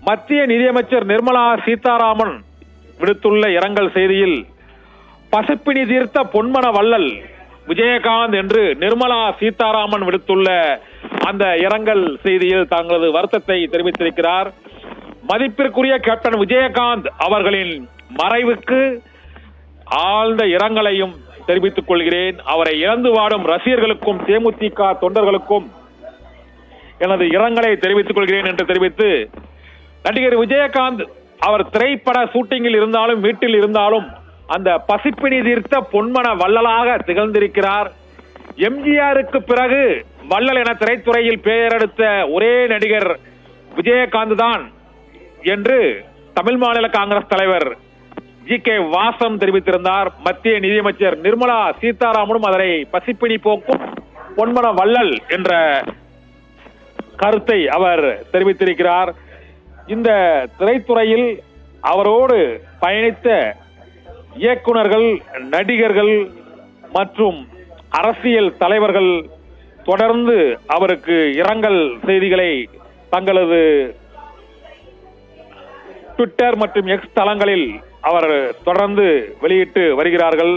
மத்திய நிதியமைச்சர் நிர்மலா சீதாராமன் விடுத்துள்ள இரங்கல் செய்தியில், பசிப்பினி தீர்த்த பொன்மன வள்ளல் விஜயகாந்த் என்று நிர்மலா சீதாராமன் விடுத்துள்ள அந்த இரங்கல் செய்தியில் தங்களது வருத்தத்தை தெரிவித்திருக்கிறார். மதிப்பிற்குரிய கேப்டன் விஜயகாந்த் அவர்களின் மறைவுக்கு ஆழ்ந்த இரங்கலையும் தெரிவித்துக் கொள்கிறேன். அவரை இழந்து வாடும் ரசிகர்களுக்கும் தேமுதிக தொண்டர்களுக்கும் எனது இரங்கலை தெரிவித்துக் கொள்கிறேன் என்று தெரிவித்து, நடிகர் விஜயகாந்த் அவர் திரைப்பட ஷூட்டிங்கில் இருந்தாலும் வீட்டில் இருந்தாலும் அந்த பசிப்பினி தீர்த்த பொன்மன வள்ளலாக திகழ்ந்திருக்கிறார். எம்ஜிஆருக்கு பிறகு வள்ளல் என திரைத்துறையில் பெயரெடுத்த ஒரே நடிகர் விஜயகாந்த் தான் என்று தமிழ் மாநில காங்கிரஸ் தலைவர் ஜி.கே. வாசன் தெரிவித்திருந்தார். மத்திய நிதியமைச்சர் நிர்மலா சீதாராமனும் அதனை பசிப்பினி போக்கும் பொன்மன வள்ளல் என்ற கருத்தை அவர் தெரிவித்திருக்கிறார். இந்த திரைத்துறையில் அவரோடு பயணித்த இயக்குனர்கள், நடிகர்கள் மற்றும் அரசியல் தலைவர்கள் தொடர்ந்து அவருக்கு இரங்கல் செய்திகளை தங்களது ட்விட்டர் மற்றும் எக்ஸ் தளங்களில் அவர் தொடர்ந்து வெளியிட்டு வருகிறார்கள்.